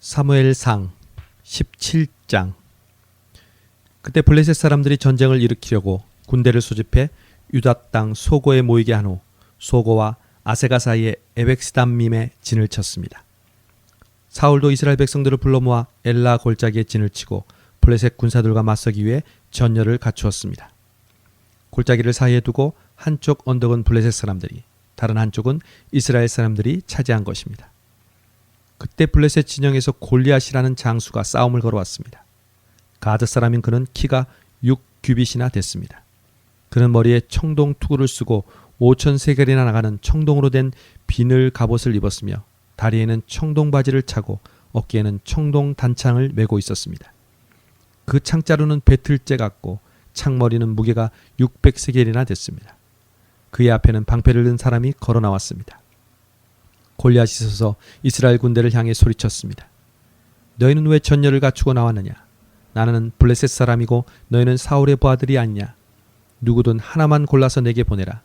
사무엘상 17장. 그때 블레셋 사람들이 전쟁을 일으키려고 군대를 소집해 유다 땅 소고에 모이게 한 후 소고와 아세가 사이에 에벡스담밈에 진을 쳤습니다. 사울도 이스라엘 백성들을 불러 모아 엘라 골짜기에 진을 치고 블레셋 군사들과 맞서기 위해 전열을 갖추었습니다. 골짜기를 사이에 두고 한쪽 언덕은 블레셋 사람들이, 다른 한쪽은 이스라엘 사람들이 차지한 것입니다. 그때 블레셋 진영에서 골리앗이라는 장수가 싸움을 걸어왔습니다. 가드 사람인 그는 키가 6규빗이나 됐습니다. 그는 머리에 청동 투구를 쓰고 5,000세겔이나 나가는 청동으로 된 비늘 갑옷을 입었으며 다리에는 청동 바지를 차고 어깨에는 청동 단창을 메고 있었습니다. 그 창자루는 배틀째 같고 창머리는 무게가 600세겔이나 됐습니다. 그의 앞에는 방패를 든 사람이 걸어 나왔습니다. 골리앗이 서서 이스라엘 군대를 향해 소리쳤습니다. 너희는 왜 전열을 갖추고 나왔느냐? 나는 블레셋 사람이고 너희는 사울의 부하들이 아니냐? 누구든 하나만 골라서 내게 보내라.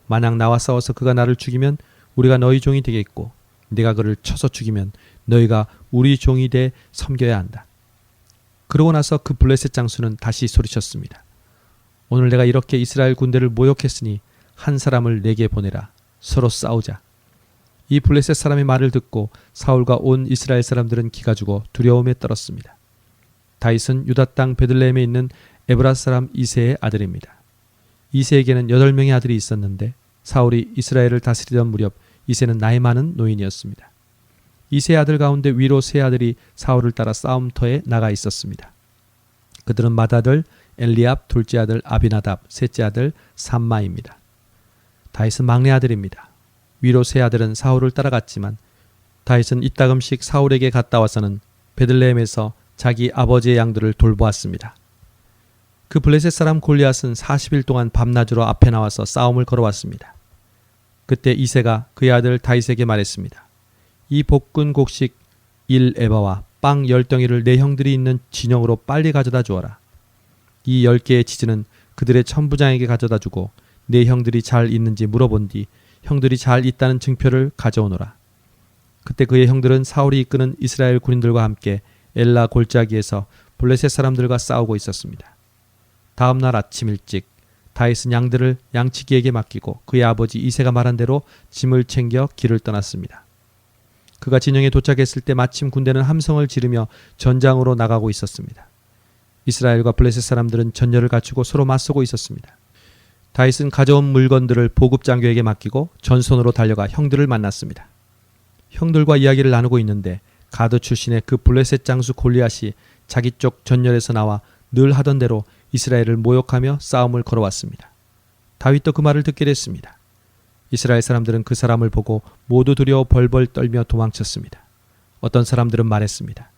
만약 나와 싸워서 그가 나를 죽이면 우리가 너희 종이 되겠고 내가 그를 쳐서 죽이면 너희가 우리 종이 돼 섬겨야 한다. 그러고 나서 그 블레셋 장수는 다시 소리쳤습니다. 오늘 내가 이렇게 이스라엘 군대를 모욕했으니 한 사람을 내게 보내라. 서로 싸우자. 이 블레셋 사람의 말을 듣고 사울과 온 이스라엘 사람들은 기가 죽어 두려움에 떨었습니다. 다윗은 유다 땅 베들레헴에 있는 에브라 사람 이새의 아들입니다. 이새에게는 8명의 아들이 있었는데 사울이 이스라엘을 다스리던 무렵 이새는 나이 많은 노인이었습니다. 이새의 아들 가운데 위로 세 아들이 사울을 따라 싸움터에 나가 있었습니다. 그들은 맏아들 엘리압, 둘째 아들 아비나답, 셋째 아들 삼마입니다. 다윗은 막내 아들입니다. 위로 세 아들은 사울을 따라갔지만 다윗은 이따금씩 사울에게 갔다 와서는 베들레헴에서 자기 아버지의 양들을 돌보았습니다. 그 블레셋 사람 골리앗은 40일 동안 밤낮으로 앞에 나와서 싸움을 걸어왔습니다. 그때 이새가 그의 아들 다윗에게 말했습니다. 이 볶은 곡식 1에바와 빵 10덩이를 내 형들이 있는 진영으로 빨리 가져다 주어라. 이 10개의 치즈는 그들의 천부장에게 가져다 주고 내 형들이 잘 있는지 물어본 뒤 형들이 잘 있다는 증표를 가져오노라. 그때 그의 형들은 사울이 이끄는 이스라엘 군인들과 함께 엘라 골짜기에서 블레셋 사람들과 싸우고 있었습니다. 다음 날 아침 일찍 다윗은 양들을 양치기에게 맡기고 그의 아버지 이새가 말한 대로 짐을 챙겨 길을 떠났습니다. 그가 진영에 도착했을 때 마침 군대는 함성을 지르며 전장으로 나가고 있었습니다. 이스라엘과 블레셋 사람들은 전열을 갖추고 서로 맞서고 있었습니다. 다윗은 가져온 물건들을 보급장교에게 맡기고 전선으로 달려가 형들을 만났습니다. 형들과 이야기를 나누고 있는데 가드 출신의 그 블레셋 장수 골리앗이 자기 쪽 전열에서 나와 늘 하던 대로 이스라엘을 모욕하며 싸움을 걸어왔습니다. 다윗도 그 말을 듣게 됐습니다. 이스라엘 사람들은 그 사람을 보고 모두 두려워 벌벌 떨며 도망쳤습니다. 어떤 사람들은 말했습니다.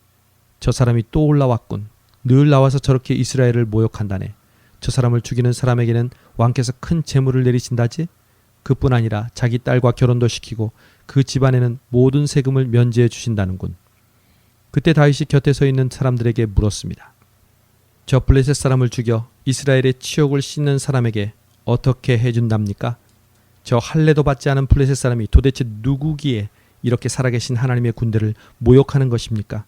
저 사람이 또 올라왔군. 늘 나와서 저렇게 이스라엘을 모욕한다네. 저 사람을 죽이는 사람에게는 왕께서 큰 재물을 내리신다지? 그뿐 아니라 자기 딸과 결혼도 시키고 그 집안에는 모든 세금을 면제해 주신다는군. 그때 다윗이 곁에 서 있는 사람들에게 물었습니다. 저 블레셋 사람을 죽여 이스라엘의 치욕을 씻는 사람에게 어떻게 해준답니까? 저 할례도 받지 않은 블레셋 사람이 도대체 누구기에 이렇게 살아계신 하나님의 군대를 모욕하는 것입니까?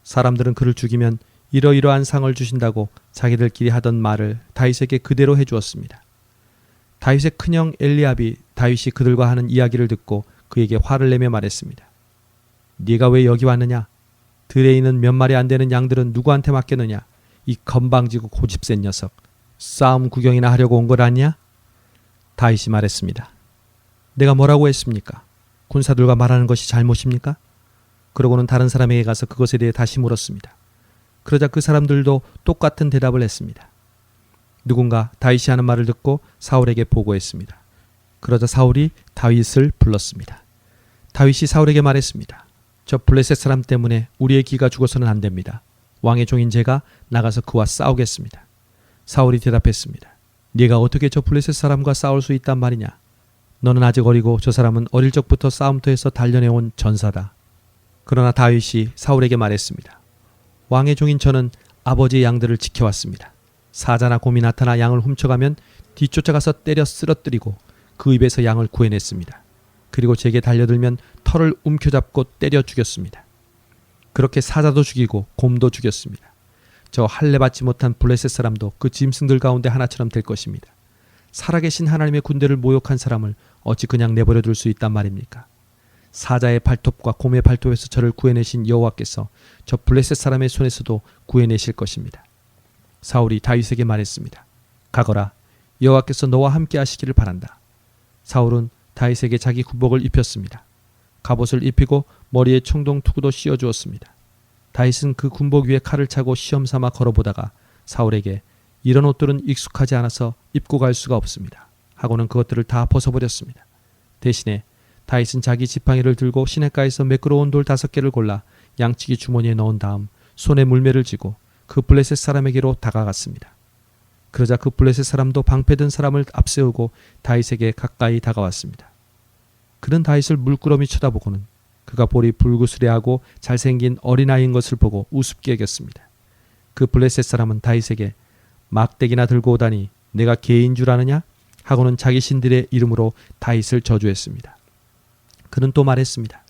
사람들은 그를 죽이면 이러이러한 상을 주신다고 자기들끼리 하던 말을 다윗에게 그대로 해주었습니다. 다윗의 큰형 엘리압이 다윗이 그들과 하는 이야기를 듣고 그에게 화를 내며 말했습니다. 네가 왜 여기 왔느냐? 들에 있는 몇 마리 안 되는 양들은 누구한테 맡겼느냐? 이 건방지고 고집센 녀석. 싸움 구경이나 하려고 온 걸 아니냐? 다윗이 말했습니다. 내가 뭐라고 했습니까? 군사들과 말하는 것이 잘못입니까? 그러고는 다른 사람에게 가서 그것에 대해 다시 물었습니다. 그러자 그 사람들도 똑같은 대답을 했습니다. 누군가 다윗이 하는 말을 듣고 사울에게 보고했습니다. 그러자 사울이 다윗을 불렀습니다. 다윗이 사울에게 말했습니다. 저 블레셋 사람 때문에 우리의 기가 죽어서는 안 됩니다. 왕의 종인 제가 나가서 그와 싸우겠습니다. 사울이 대답했습니다. 네가 어떻게 저 블레셋 사람과 싸울 수 있단 말이냐? 너는 아직 어리고 저 사람은 어릴 적부터 싸움터에서 단련해온 전사다. 그러나 다윗이 사울에게 말했습니다. 왕의 종인 저는 아버지의 양들을 지켜왔습니다. 사자나 곰이 나타나 양을 훔쳐가면 뒤쫓아가서 때려 쓰러뜨리고 그 입에서 양을 구해냈습니다. 그리고 제게 달려들면 털을 움켜잡고 때려 죽였습니다. 그렇게 사자도 죽이고 곰도 죽였습니다. 저 할례 받지 못한 블레셋 사람도 그 짐승들 가운데 하나처럼 될 것입니다. 살아계신 하나님의 군대를 모욕한 사람을 어찌 그냥 내버려 둘 수 있단 말입니까? 사자의 발톱과 곰의 발톱에서 저를 구해내신 여호와께서 저 블레셋 사람의 손에서도 구해내실 것입니다. 사울이 다윗에게 말했습니다. 가거라, 여호와께서 너와 함께 하시기를 바란다. 사울은 다윗에게 자기 군복을 입혔습니다. 갑옷을 입히고 머리에 청동 투구도 씌워주었습니다. 다윗은 그 군복 위에 칼을 차고 시험삼아 걸어보다가 사울에게 이런 옷들은 익숙하지 않아서 입고 갈 수가 없습니다 하고는 그것들을 다 벗어버렸습니다. 대신에 다윗은 자기 지팡이를 들고 시냇가에서 매끄러운 돌 5개를 골라 양치기 주머니에 넣은 다음 손에 물매를 쥐고 그 블레셋 사람에게로 다가갔습니다. 그러자 그 블레셋 사람도 방패든 사람을 앞세우고 다윗에게 가까이 다가왔습니다. 그는 다윗을 물끄러미 쳐다보고는 그가 볼이 불구스레하고 잘생긴 어린아이인 것을 보고 우습게 여겼습니다. 그 블레셋 사람은 다윗에게 막대기나 들고 오다니 내가 개인 줄 아느냐? 하고는 자기 신들의 이름으로 다윗을 저주했습니다. 그는 또 말했습니다.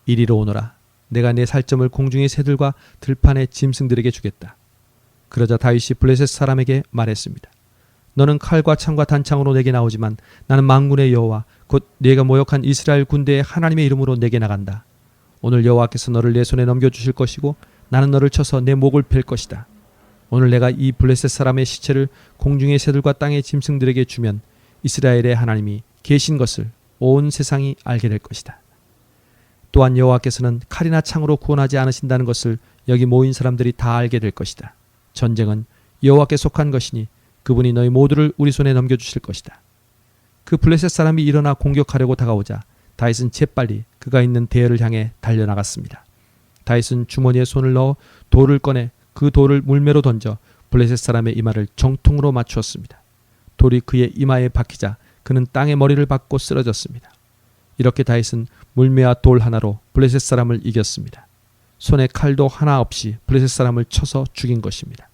이리로 오너라. 내가 내 살점을 공중의 새들과 들판의 짐승들에게 주겠다. 그러자 다윗이 블레셋 사람에게 말했습니다. 너는 칼과 창과 단창으로 내게 나오지만 나는 만군의 여호와 곧 네가 모욕한 이스라엘 군대의 하나님의 이름으로 내게 나간다. 오늘 여호와께서 너를 내 손에 넘겨주실 것이고 나는 너를 쳐서 내 목을 벨 것이다. 오늘 내가 이 블레셋 사람의 시체를 공중의 새들과 땅의 짐승들에게 주면 이스라엘의 하나님이 계신 것을 온 세상이 알게 될 것이다. 또한 여호와께서는 칼이나 창으로 구원하지 않으신다는 것을 여기 모인 사람들이 다 알게 될 것이다. 전쟁은 여호와께 속한 것이니 그분이 너희 모두를 우리 손에 넘겨주실 것이다. 그 블레셋 사람이 일어나 공격하려고 다가오자 다윗은 재빨리 그가 있는 대열을 향해 달려나갔습니다. 다윗은 주머니에 손을 넣어 돌을 꺼내 그 돌을 물매로 던져 블레셋 사람의 이마를 정통으로 맞추었습니다. 돌이 그의 이마에 박히자 그는 땅에 머리를 박고 쓰러졌습니다. 이렇게 다윗은 물매와 돌 하나로 블레셋 사람을 이겼습니다. 손에 칼도 하나 없이 블레셋 사람을 쳐서 죽인 것입니다.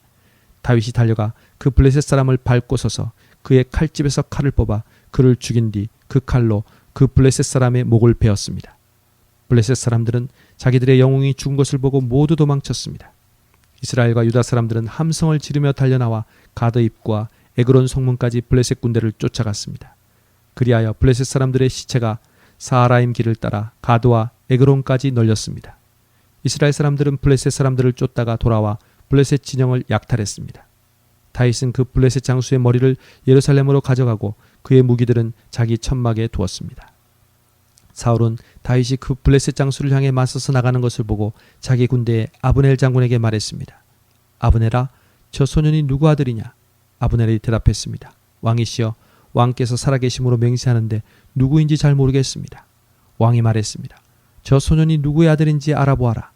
다윗이 달려가 그 블레셋 사람을 밟고 서서 그의 칼집에서 칼을 뽑아 그를 죽인 뒤 그 칼로 그 블레셋 사람의 목을 베었습니다. 블레셋 사람들은 자기들의 영웅이 죽은 것을 보고 모두 도망쳤습니다. 이스라엘과 유다 사람들은 함성을 지르며 달려나와 가드 입구와 에그론 성문까지 블레셋 군대를 쫓아갔습니다. 그리하여 블레셋 사람들의 시체가 사하라임 길을 따라 가드와 에그론까지 널렸습니다. 이스라엘 사람들은 블레셋 사람들을 쫓다가 돌아와 블레셋 진영을 약탈했습니다. 다윗은 그 블레셋 장수의 머리를 예루살렘으로 가져가고 그의 무기들은 자기 천막에 두었습니다. 사울은 다윗이 그 블레셋 장수를 향해 맞서서 나가는 것을 보고 자기 군대의 아브넬 장군에게 말했습니다. 아브넬아, 저 소년이 누구 아들이냐? 아브넬이 대답했습니다. 왕이시여, 왕께서 살아계심으로 맹세하는데 누구인지 잘 모르겠습니다. 왕이 말했습니다. 저 소년이 누구의 아들인지 알아보아라.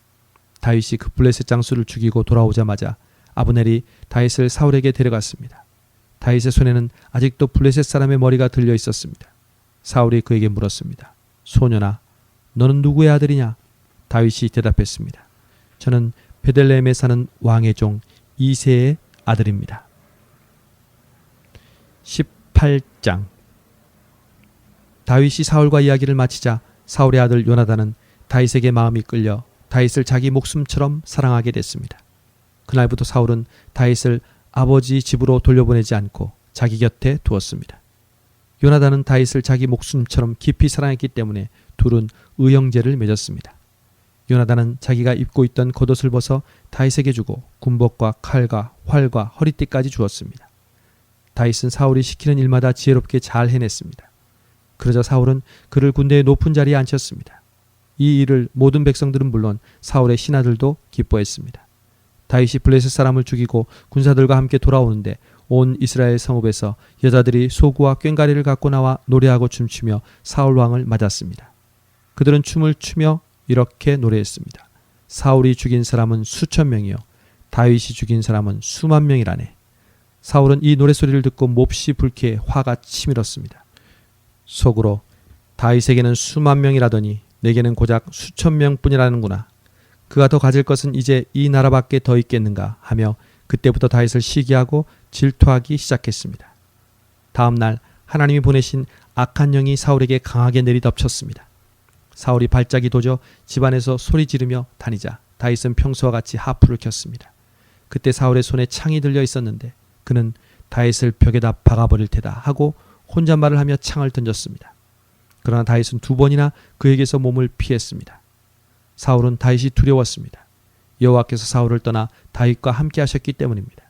다윗이 그 블레셋 장수를 죽이고 돌아오자마자 아브넬이 다윗을 사울에게 데려갔습니다. 다윗의 손에는 아직도 블레셋 사람의 머리가 들려 있었습니다. 사울이 그에게 물었습니다. 소년아, 너는 누구의 아들이냐? 다윗이 대답했습니다. 저는 베들레헴에 사는 왕의 종 이새의 아들입니다. 18장. 다윗이 사울과 이야기를 마치자 사울의 아들 요나단은 다윗에게 마음이 끌려 다윗을 자기 목숨처럼 사랑하게 됐습니다. 그날부터 사울은 다윗을 아버지 집으로 돌려보내지 않고 자기 곁에 두었습니다. 요나단은 다윗을 자기 목숨처럼 깊이 사랑했기 때문에 둘은 의형제를 맺었습니다. 요나단은 자기가 입고 있던 겉옷을 벗어 다윗에게 주고 군복과 칼과 활과 허리띠까지 주었습니다. 다윗은 사울이 시키는 일마다 지혜롭게 잘 해냈습니다. 그러자 사울은 그를 군대의 높은 자리에 앉혔습니다. 이 일을 모든 백성들은 물론 사울의 신하들도 기뻐했습니다. 다윗이 블레셋 사람을 죽이고 군사들과 함께 돌아오는데 온 이스라엘 성읍에서 여자들이 소구와 꽹과리를 갖고 나와 노래하고 춤추며 사울 왕을 맞았습니다. 그들은 춤을 추며 이렇게 노래했습니다. 사울이 죽인 사람은 수천 명이요 다윗이 죽인 사람은 수만 명이라네. 사울은 이 노래소리를 듣고 몹시 불쾌해 화가 치밀었습니다. 속으로 다윗에게는 수만 명이라더니 내게는 고작 수천 명뿐이라는구나. 그가 더 가질 것은 이제 이 나라밖에 더 있겠는가 하며 그때부터 다윗을 시기하고 질투하기 시작했습니다. 다음 날 하나님이 보내신 악한 영이 사울에게 강하게 내리덮쳤습니다. 사울이 발작이 도져 집안에서 소리 지르며 다니자 다윗은 평소와 같이 하프를 켰습니다. 그때 사울의 손에 창이 들려 있었는데 그는 다윗을 벽에다 박아버릴 테다 하고 혼잣말을 하며 창을 던졌습니다. 그러나 다윗은 2번이나 그에게서 몸을 피했습니다. 사울은 다윗이 두려웠습니다. 여호와께서 사울을 떠나 다윗과 함께 하셨기 때문입니다.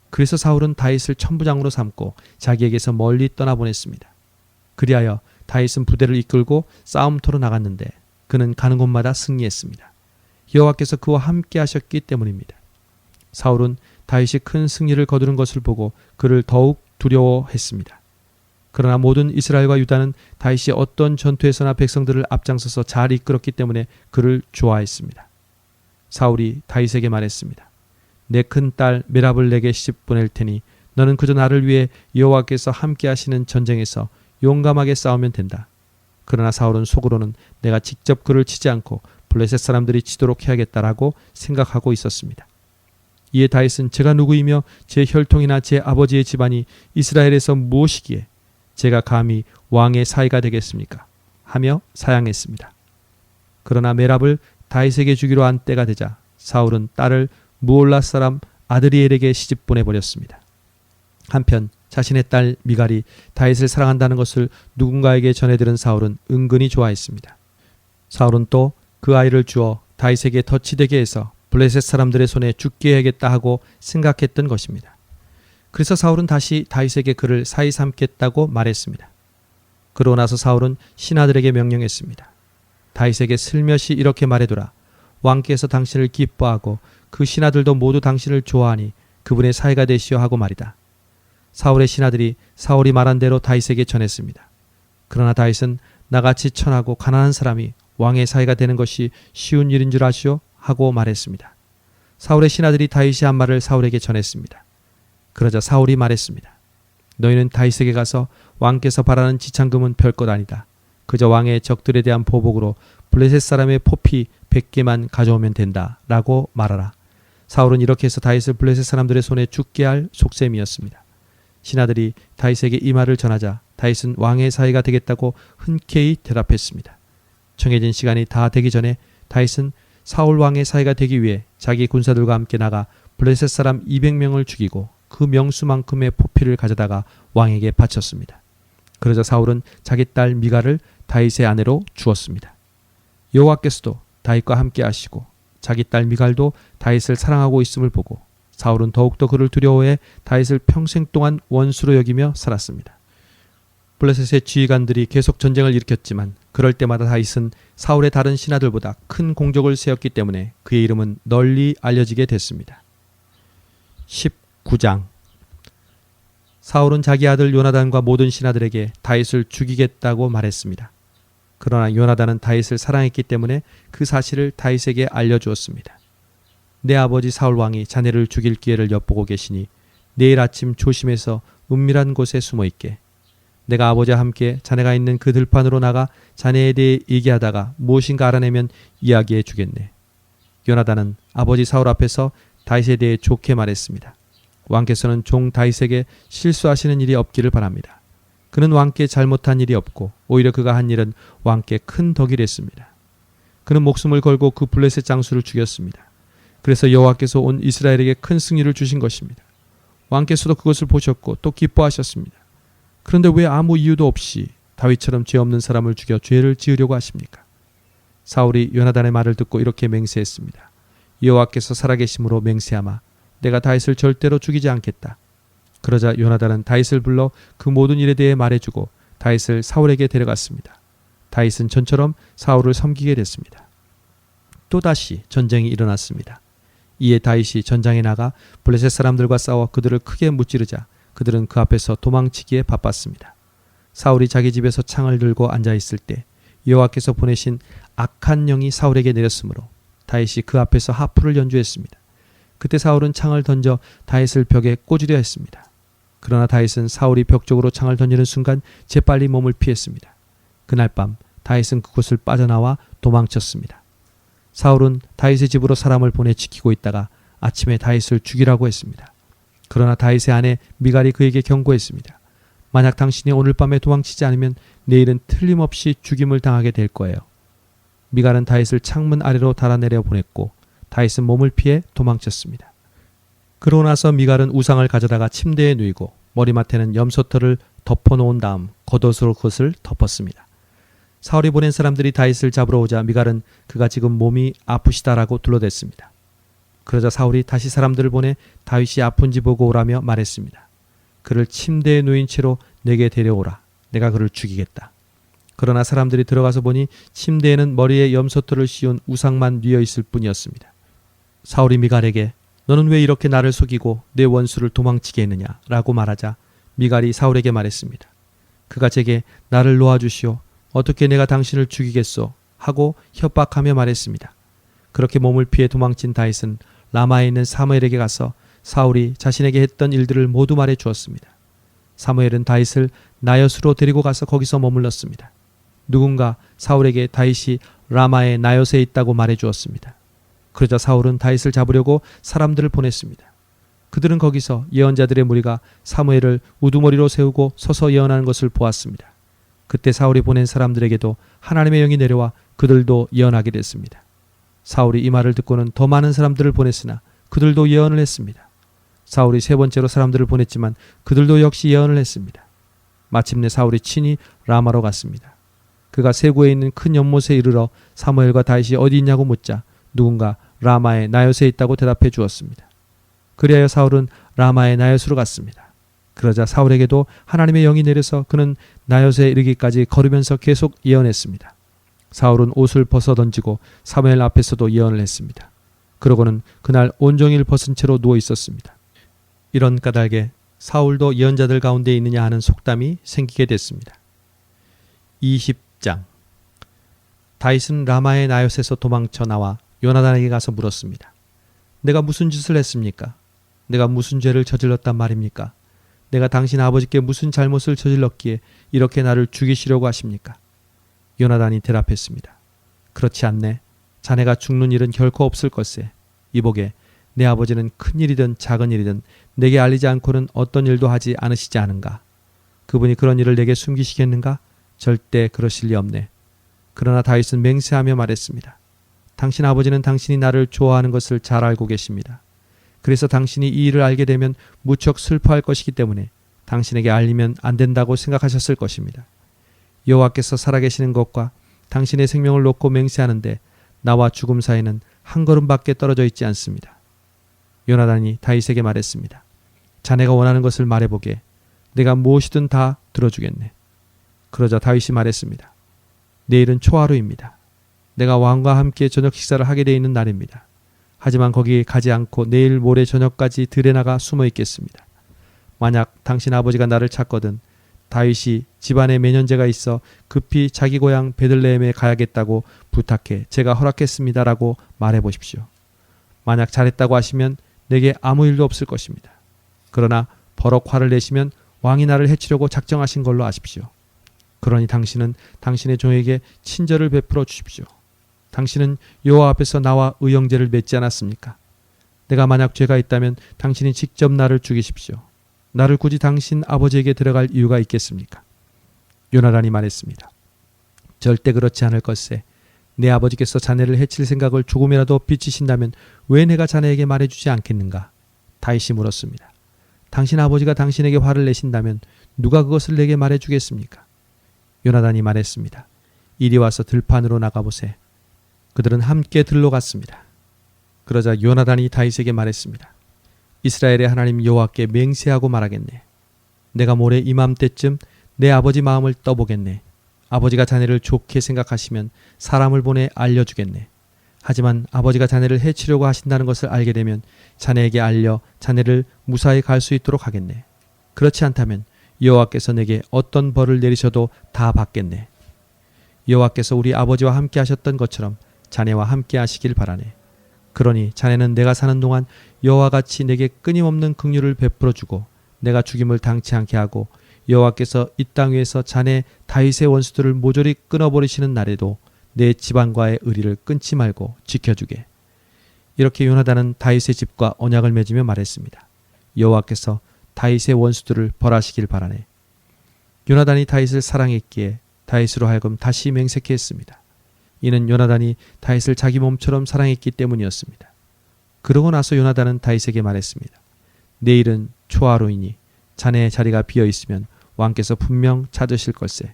그래서 사울은 다윗을 천부장으로 삼고 자기에게서 멀리 떠나보냈습니다. 그리하여 다윗은 부대를 이끌고 싸움터로 나갔는데 그는 가는 곳마다 승리했습니다. 여호와께서 그와 함께 하셨기 때문입니다. 사울은 다윗이 큰 승리를 거두는 것을 보고 그를 더욱 두려워했습니다. 그러나 모든 이스라엘과 유다는 다윗이 어떤 전투에서나 백성들을 앞장서서 잘 이끌었기 때문에 그를 좋아했습니다. 사울이 다윗에게 말했습니다. 내 큰 딸 메랍을 내게 시집 보낼 테니 너는 그저 나를 위해 여호와께서 함께 하시는 전쟁에서 용감하게 싸우면 된다. 그러나 사울은 속으로는 내가 직접 그를 치지 않고 블레셋 사람들이 치도록 해야겠다라고 생각하고 있었습니다. 이에 다윗은 제가 누구이며 제 혈통이나 제 아버지의 집안이 이스라엘에서 무엇이기에 제가 감히 왕의 사위가 되겠습니까? 하며 사양했습니다. 그러나 메랍을 다윗에게 주기로 한 때가 되자 사울은 딸을 무올라 사람 아드리엘에게 시집 보내버렸습니다. 한편 자신의 딸 미갈이 다윗을 사랑한다는 것을 누군가에게 전해들은 사울은 은근히 좋아했습니다. 사울은 또 그 아이를 주어 다윗에게 덫이 해서 블레셋 사람들의 손에 죽게 해야겠다 하고 생각했던 것입니다. 그래서 사울은 다시 다윗에게 그를 사위 삼겠다고 말했습니다. 그러고 나서 사울은 신하들에게 명령했습니다. 다윗에게 슬며시 이렇게 말해두라. 왕께서 당신을 기뻐하고 그 신하들도 모두 당신을 좋아하니 그분의 사위가 되시오 하고 말이다. 사울의 신하들이 사울이 말한 대로 다윗에게 전했습니다. 그러나 다윗은 나같이 천하고 가난한 사람이 왕의 사위가 되는 것이 쉬운 일인 줄 아시오? 하고 말했습니다. 사울의 신하들이 다윗이 한 말을 사울에게 전했습니다. 그러자 사울이 말했습니다. 너희는 다윗에게 가서 왕께서 바라는 지창금은 별것 아니다. 그저 왕의 적들에 대한 보복으로 블레셋 사람의 포피 100개만 가져오면 된다 라고 말하라. 사울은 이렇게 해서 다윗을 블레셋 사람들의 손에 죽게 할 속셈이었습니다. 신하들이 다윗에게 이 말을 전하자 다윗은 왕의 사위가 되겠다고 흔쾌히 대답했습니다. 정해진 시간이 다 되기 전에 다윗은 사울 왕의 사위가 되기 위해 자기 군사들과 함께 나가 블레셋 사람 200명을 죽이고 그 명수만큼의 포피를 가져다가 왕에게 바쳤습니다. 그러자 사울은 자기 딸 미갈을 다윗의 아내로 주었습니다. 여호와께서도 다윗과 함께 하시고 자기 딸 미갈도 다윗을 사랑하고 있음을 보고 사울은 더욱더 그를 두려워해 다윗을 평생 동안 원수로 여기며 살았습니다. 블레셋의 지휘관들이 계속 전쟁을 일으켰지만 그럴 때마다 다윗은 사울의 다른 신하들보다 큰 공적을 세웠기 때문에 그의 이름은 널리 알려지게 됐습니다. 19장 사울은 자기 아들 요나단과 모든 신하들에게 다윗을 죽이겠다고 말했습니다. 그러나 요나단은 다윗을 사랑했기 때문에 그 사실을 다윗에게 알려주었습니다. 내 아버지 사울 왕이 자네를 죽일 기회를 엿보고 계시니 내일 아침 조심해서 은밀한 곳에 숨어 있게. 내가 아버지와 함께 자네가 있는 그 들판으로 나가 자네에 대해 얘기하다가 무엇인가 알아내면 이야기해 주겠네. 요나단은 아버지 사울 앞에서 다윗에 대해 좋게 말했습니다. 왕께서는 종 다윗에게 실수하시는 일이 없기를 바랍니다. 그는 왕께 잘못한 일이 없고 오히려 그가 한 일은 왕께 큰 덕이 됐습니다. 그는 목숨을 걸고 그 블레셋 장수를 죽였습니다. 그래서 여호와께서 온 이스라엘에게 큰 승리를 주신 것입니다. 왕께서도 그것을 보셨고 또 기뻐하셨습니다. 그런데 왜 아무 이유도 없이 다윗처럼 죄 없는 사람을 죽여 죄를 지으려고 하십니까? 사울이 요나단의 말을 듣고 이렇게 맹세했습니다. 여호와께서 살아계심으로 맹세하마 내가 다윗을 절대로 죽이지 않겠다. 그러자 요나단은 다윗을 불러 그 모든 일에 대해 말해주고 다윗을 사울에게 데려갔습니다. 다윗은 전처럼 사울을 섬기게 됐습니다. 또다시 전쟁이 일어났습니다. 이에 다윗이 전장에 나가 블레셋 사람들과 싸워 그들을 크게 무찌르자 그들은 그 앞에서 도망치기에 바빴습니다. 사울이 자기 집에서 창을 들고 앉아있을 때 여호와께서 보내신 악한 영이 사울에게 내렸으므로 다윗이 그 앞에서 하프를 연주했습니다. 그때 사울은 창을 던져 다윗을 벽에 꽂으려 했습니다. 그러나 다윗은 사울이 벽 쪽으로 창을 던지는 순간 재빨리 몸을 피했습니다. 그날 밤 다윗은 그곳을 빠져나와 도망쳤습니다. 사울은 다윗의 집으로 사람을 보내 지키고 있다가 아침에 다윗을 죽이라고 했습니다. 그러나 다윗의 아내 미갈이 그에게 경고했습니다. 만약 당신이 오늘 밤에 도망치지 않으면 내일은 틀림없이 죽임을 당하게 될 거예요. 미갈은 다윗을 창문 아래로 달아내려 보냈고 다윗은 몸을 피해 도망쳤습니다. 그러고 나서 미갈은 우상을 가져다가 침대에 누이고 머리맡에는 염소털을 덮어놓은 다음 겉옷으로 그것을 덮었습니다. 사울이 보낸 사람들이 다윗을 잡으러 오자 미갈은 그가 지금 몸이 아프시다라고 둘러댔습니다. 그러자 사울이 다시 사람들을 보내 다윗이 아픈지 보고 오라며 말했습니다. 그를 침대에 누인 채로 내게 데려오라. 내가 그를 죽이겠다. 그러나 사람들이 들어가서 보니 침대에는 머리에 염소털을 씌운 우상만 뉘어 있을 뿐이었습니다. 사울이 미갈에게 너는 왜 이렇게 나를 속이고 내 원수를 도망치게 했느냐 라고 말하자 미갈이 사울에게 말했습니다. 그가 제게 나를 놓아주시오. 어떻게 내가 당신을 죽이겠소? 하고 협박하며 말했습니다. 그렇게 몸을 피해 도망친 다윗은 라마에 있는 사무엘에게 가서 사울이 자신에게 했던 일들을 모두 말해 주었습니다. 사무엘은 다윗을 나엿으로 데리고 가서 거기서 머물렀습니다. 누군가 사울에게 다윗이 라마의 나엿에 있다고 말해 주었습니다. 그러자 사울은 다윗을 잡으려고 사람들을 보냈습니다. 그들은 거기서 예언자들의 무리가 사무엘을 우두머리로 세우고 서서 예언하는 것을 보았습니다. 그때 사울이 보낸 사람들에게도 하나님의 영이 내려와 그들도 예언하게 됐습니다. 사울이 이 말을 듣고는 더 많은 사람들을 보냈으나 그들도 예언을 했습니다. 사울이 세 번째로 사람들을 보냈지만 그들도 역시 예언을 했습니다. 마침내 사울이 친히 라마로 갔습니다. 그가 세구에 있는 큰 연못에 이르러 사무엘과 다윗이 어디 있냐고 묻자 누군가 라마의 나엿에 있다고 대답해 주었습니다. 그리하여 사울은 라마의 나엿으로 갔습니다. 그러자 사울에게도 하나님의 영이 내려서 그는 나엿에 이르기까지 걸으면서 계속 예언했습니다. 사울은 옷을 벗어 던지고 사무엘 앞에서도 예언을 했습니다. 그러고는 그날 온종일 벗은 채로 누워 있었습니다. 이런 까닭에 사울도 예언자들 가운데 있느냐 하는 속담이 생기게 됐습니다. 20장 다윗은 라마의 나엿에서 도망쳐 나와 요나단에게 가서 물었습니다. 내가 무슨 짓을 했습니까? 내가 무슨 죄를 저질렀단 말입니까? 내가 당신 아버지께 무슨 잘못을 저질렀기에 이렇게 나를 죽이시려고 하십니까? 요나단이 대답했습니다. 그렇지 않네. 자네가 죽는 일은 결코 없을 것세. 이보게 내 아버지는 큰 일이든 작은 일이든 내게 알리지 않고는 어떤 일도 하지 않으시지 않은가? 그분이 그런 일을 내게 숨기시겠는가? 절대 그러실 리 없네. 그러나 다윗은 맹세하며 말했습니다. 당신 아버지는 당신이 나를 좋아하는 것을 잘 알고 계십니다. 그래서 당신이 이 일을 알게 되면 무척 슬퍼할 것이기 때문에 당신에게 알리면 안 된다고 생각하셨을 것입니다. 여호와께서 살아계시는 것과 당신의 생명을 놓고 맹세하는데 나와 죽음 사이는 한 걸음밖에 떨어져 있지 않습니다. 요나단이 다윗에게 말했습니다. 자네가 원하는 것을 말해보게. 내가 무엇이든 다 들어주겠네. 그러자 다윗이 말했습니다. 내일은 초하루입니다. 내가 왕과 함께 저녁 식사를 하게 돼 있는 날입니다. 하지만 거기에 가지 않고 내일 모레 저녁까지 들에 나가 숨어 있겠습니다. 만약 당신 아버지가 나를 찾거든 다윗이 집안에 매년제가 있어 급히 자기 고향 베들레헴에 가야겠다고 부탁해 제가 허락했습니다라고 말해보십시오. 만약 잘했다고 하시면 내게 아무 일도 없을 것입니다. 그러나 버럭 화를 내시면 왕이 나를 해치려고 작정하신 걸로 아십시오. 그러니 당신은 당신의 종에게 친절을 베풀어 주십시오. 당신은 여호와 앞에서 나와 의형제를 맺지 않았습니까? 내가 만약 죄가 있다면 당신이 직접 나를 죽이십시오. 나를 굳이 당신 아버지에게 들어갈 이유가 있겠습니까? 요나단이 말했습니다. 절대 그렇지 않을 것세. 내 아버지께서 자네를 해칠 생각을 조금이라도 비치신다면 왜 내가 자네에게 말해주지 않겠는가? 다윗이 물었습니다. 당신 아버지가 당신에게 화를 내신다면 누가 그것을 내게 말해주겠습니까? 요나단이 말했습니다. 이리 와서 들판으로 나가보세. 그들은 함께 들로 갔습니다. 그러자 요나단이 다윗에게 말했습니다. 이스라엘의 하나님 여호와께 맹세하고 말하겠네. 내가 모레 이맘때쯤 내 아버지 마음을 떠보겠네. 아버지가 자네를 좋게 생각하시면 사람을 보내 알려주겠네. 하지만 아버지가 자네를 해치려고 하신다는 것을 알게 되면 자네에게 알려 자네를 무사히 갈 수 있도록 하겠네. 그렇지 않다면 여호와께서 내게 어떤 벌을 내리셔도 다 받겠네. 여호와께서 우리 아버지와 함께 하셨던 것처럼 자네와 함께 하시길 바라네. 그러니 자네는 내가 사는 동안 여호와 같이 내게 끊임없는 긍휼을 베풀어 주고 내가 죽임을 당치 않게 하고 여호와께서 이 땅 위에서 자네 다윗의 원수들을 모조리 끊어버리시는 날에도 내 집안과의 의리를 끊지 말고 지켜주게. 이렇게 요나단은 다윗의 집과 언약을 맺으며 말했습니다. 여호와께서 다윗의 원수들을 벌하시길 바라네. 요나단이 다윗을 사랑했기에 다윗으로 하여금 다시 맹세케 했습니다. 이는 요나단이 다윗을 자기 몸처럼 사랑했기 때문이었습니다. 그러고 나서 요나단은 다윗에게 말했습니다. 내일은 초하루이니 자네의 자리가 비어 있으면 왕께서 분명 찾으실 걸세.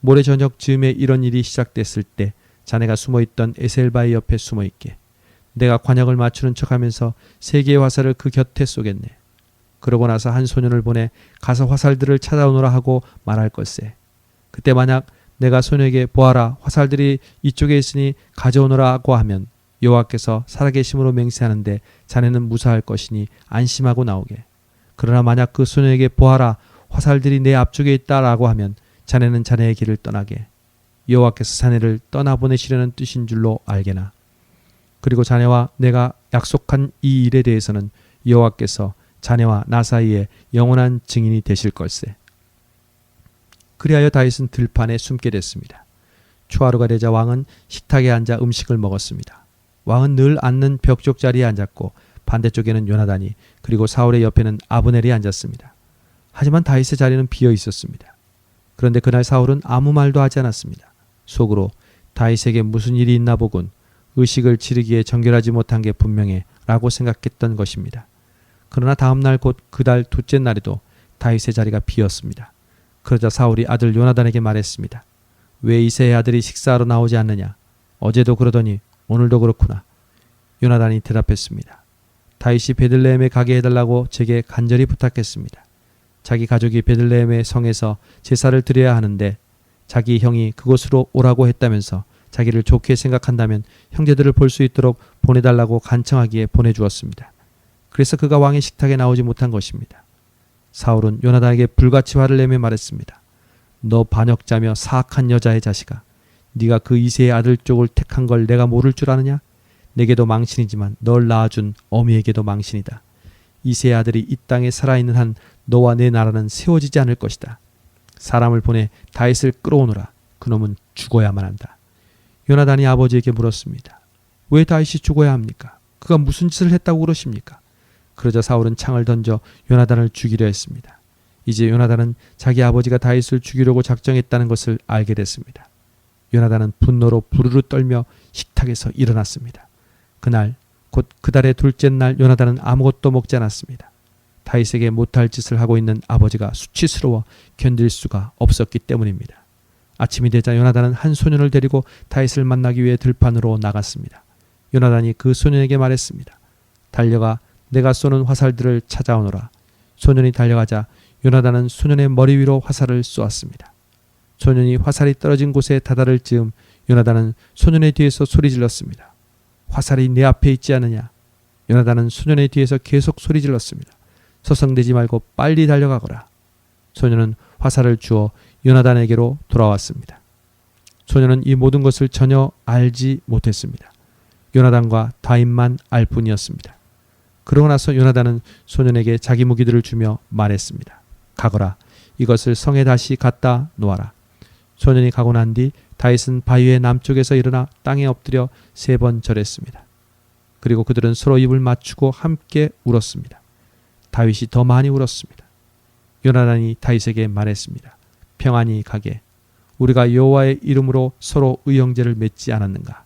모레 저녁 즈음에 이런 일이 시작됐을 때 자네가 숨어있던 에셀바의 옆에 숨어있게. 내가 관역을 맞추는 척하면서 세 개의 화살을 그 곁에 쏘겠네. 그러고 나서 한 소년을 보내 가서 화살들을 찾아오너라 하고 말할 걸세. 그때 만약 내가 소녀에게 보아라 화살들이 이쪽에 있으니 가져오너라 하고 하면 여호와께서 살아계심으로 맹세하는데 자네는 무사할 것이니 안심하고 나오게. 그러나 만약 그 소녀에게 보아라 화살들이 내 앞쪽에 있다라고 하면 자네는 자네의 길을 떠나게. 여호와께서 자네를 떠나보내시려는 뜻인 줄로 알게나. 그리고 자네와 내가 약속한 이 일에 대해서는 여호와께서 자네와 나 사이에 영원한 증인이 되실 걸세. 그리하여 다윗은 들판에 숨게 됐습니다. 초하루가 되자 왕은 식탁에 앉아 음식을 먹었습니다. 왕은 늘 앉는 벽쪽 자리에 앉았고 반대쪽에는 요나단이 그리고 사울의 옆에는 아브넬이 앉았습니다. 하지만 다윗의 자리는 비어 있었습니다. 그런데 그날 사울은 아무 말도 하지 않았습니다. 속으로 다윗에게 무슨 일이 있나 보군. 의식을 치르기에 정결하지 못한 게 분명해 라고 생각했던 것입니다. 그러나 다음날 곧 그달 둘째 날에도 다윗의 자리가 비었습니다. 그러자 사울이 아들 요나단에게 말했습니다. 왜 이새의 아들이 식사하러 나오지 않느냐? 어제도 그러더니 오늘도 그렇구나. 요나단이 대답했습니다. 다윗이 베들레헴에 가게 해달라고 제게 간절히 부탁했습니다. 자기 가족이 베들레헴의 성에서 제사를 드려야 하는데 자기 형이 그곳으로 오라고 했다면서 자기를 좋게 생각한다면 형제들을 볼 수 있도록 보내달라고 간청하기에 보내주었습니다. 그래서 그가 왕의 식탁에 나오지 못한 것입니다. 사울은 요나단에게 불같이 화를 내며 말했습니다. 너 반역자며 사악한 여자의 자식아. 네가 그 이새의 아들 쪽을 택한 걸 내가 모를 줄 아느냐? 내게도 망신이지만 널 낳아준 어미에게도 망신이다. 이새의 아들이 이 땅에 살아있는 한 너와 내 나라는 세워지지 않을 것이다. 사람을 보내 다윗을 끌어오너라. 그놈은 죽어야만 한다. 요나단이 아버지에게 물었습니다. 왜 다윗이 죽어야 합니까? 그가 무슨 짓을 했다고 그러십니까? 그러자 사울은 창을 던져 요나단을 죽이려 했습니다. 이제 요나단은 자기 아버지가 다윗을 죽이려고 작정했다는 것을 알게 됐습니다. 요나단은 분노로 부르르 떨며 식탁에서 일어났습니다. 그날 곧 그달의 둘째 날 요나단은 아무것도 먹지 않았습니다. 다윗에게 못할 짓을 하고 있는 아버지가 수치스러워 견딜 수가 없었기 때문입니다. 아침이 되자 요나단은 한 소년을 데리고 다윗을 만나기 위해 들판으로 나갔습니다. 요나단이 그 소년에게 말했습니다. 달려가 내가 쏘는 화살들을 찾아오너라. 소년이 달려가자 요나단은 소년의 머리 위로 화살을 쏘았습니다. 소년이 화살이 떨어진 곳에 다다를 즈음 요나단은 소년의 뒤에서 소리질렀습니다. 화살이 내 앞에 있지 않느냐? 요나단은 소년의 뒤에서 계속 소리질렀습니다. 서성대지 말고 빨리 달려가거라. 소년은 화살을 주어 요나단에게로 돌아왔습니다. 소년은 이 모든 것을 전혀 알지 못했습니다. 요나단과 다윗만 알 뿐이었습니다. 그러고 나서 요나단은 소년에게 자기 무기들을 주며 말했습니다. 가거라. 이것을 성에 다시 갖다 놓아라. 소년이 가고 난 뒤 다윗은 바위의 남쪽에서 일어나 땅에 엎드려 3번 절했습니다. 그리고 그들은 서로 입을 맞추고 함께 울었습니다. 다윗이 더 많이 울었습니다. 요나단이 다윗에게 말했습니다. 평안히 가게. 우리가 여호와의 이름으로 서로 의형제를 맺지 않았는가?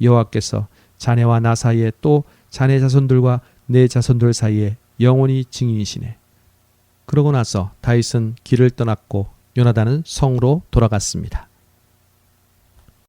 여호와께서 자네와 나 사이에 또 자네 자손들과 내 자손들 사이에 영원히 증인이시네. 그러고 나서 다윗은 길을 떠났고 요나단은 성으로 돌아갔습니다.